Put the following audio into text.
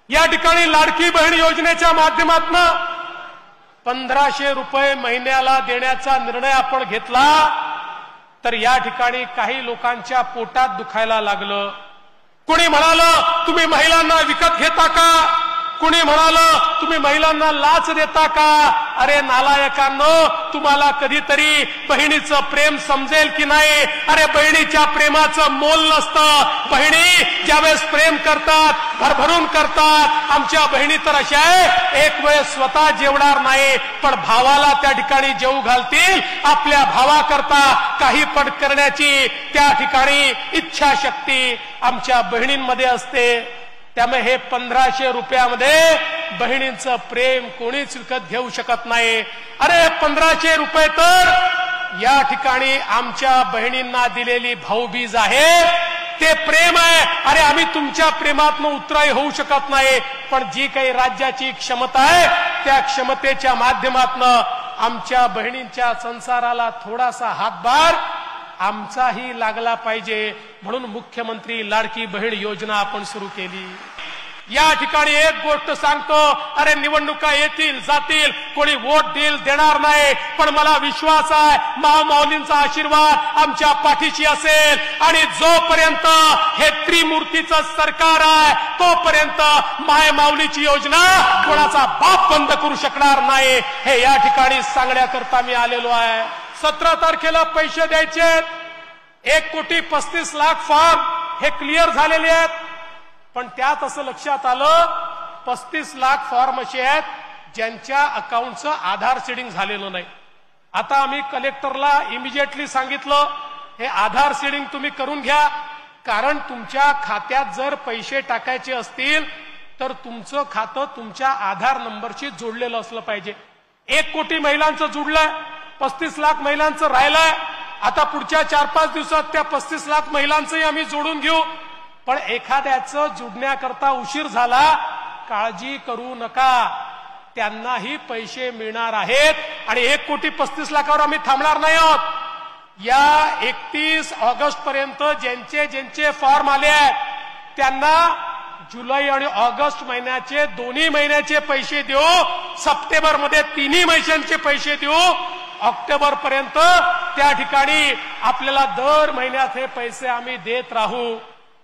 या ठिकाणी लाडकी बहीण योजनेच्या माध्यमातून 1500 रुपये महिन्याला देण्याचा निर्णय आपण घेतला, तर या ठिकाणी काही लोकांच्या पोटात दुखायला लागलं. कुणी म्हणालं तुम्ही महिलांना विकत घेता का, कुणी म्हणालं तुम्ही महिलांना लाच देता का. अरे नालायकांनो, तुम्हाला कधीतरी बहिणीचं प्रेम समजेल की नाही. अरे बहिणीच्या प्रेमाचं मोल नसतं. बहिणी ज्यावेळेस प्रेम करतात, भरभरून करतात. आमच्या बहिणी तर अशा आहे, एक वेळ स्वतः जेवणार नाही पण भावाला त्या ठिकाणी जेवू घालतील. आपल्या भावाकरता काही पण करण्याची त्या ठिकाणी इच्छाशक्ती आमच्या बहिणींमध्ये असते. त्यामुळे हे 1500 रुपयामध्ये बहिणींचं प्रेम कोणीच विकत घेऊ शकत नाही. अरे 1500 रुपये तर या ठिकाणी आमच्या बहिणींना दिलेली भाऊबीज आहे, ते प्रेम आहे. अरे आम्ही तुमच्या प्रेमातनं उतराई होऊ शकत नाही, पण जी काही राज्याची क्षमता आहे त्या क्षमतेच्या माध्यमातनं आमच्या बहिणींच्या संसाराला थोडासा हातभार आमचाही लागला पाहिजे. म्हणून मुख्यमंत्री लाडकी बहीण योजना आपण सुरू केली. या ठिकाणी एक गोष्ट सांगतो, अरे निवडणुका येतील जातील, कोणी वोट देईल देणार नाही, पण मला विश्वास आहे महामाऊलींचा आशीर्वाद आमच्या पाठीशी असेल. आणि जोपर्यंत हे त्रिमूर्तीचं सरकार आहे तोपर्यंत मायमाऊलीची योजना कोणाचा बाप बंद करू शकणार नाही. हे या ठिकाणी सांगण्याकरता मी आलेलो आहे. 17 तारखेला पैसे द्यायचे, 1,35,00,000 फॉर्म हे क्लिअर झालेले आहेत. पण त्यात असं लक्षात आलं 35 लाख फॉर्म असे आहेत ज्यांच्या अकाउंटचं आधार सीडिंग झालेलं नाही. आता आम्ही कलेक्टरला इमिजिएटली सांगितलं, हे आधार सीडिंग तुम्ही करून घ्या, कारण तुमच्या खात्यात जर पैसे टाकायचे असतील तर तुमचं खातं तुमच्या आधार नंबरशी जोडलेलं असलं पाहिजे. 1 कोटी महिलांचं जुडलंय, 35 लाख महिलांचं राहिलंय. आता पुढच्या 4-5 दिवसात त्या 35 लाख महिलांचंही आम्ही जोडून घेऊ. पण एखाद्याचं जुडण्याकरता उशीर झाला, काळजी करू नका, त्यांनाही पैसे मिळणार आहेत. आणि 1,35,00,000 आम्ही थांबणार नाही आहोत. या 31 ऑगस्ट पर्यंत ज्यांचे फॉर्म आले आहेत त्यांना जुलै आणि ऑगस्ट महिन्याचे दोन्ही महिन्याचे पैसे देऊ, सप्टेंबरमध्ये तिन्ही महिन्यांचे पैसे देऊ, ऑक्टोबर पर्यंत त्या ठिकाणी आपल्याला दर महिन्यात हे पैसे आम्ही देत राहू.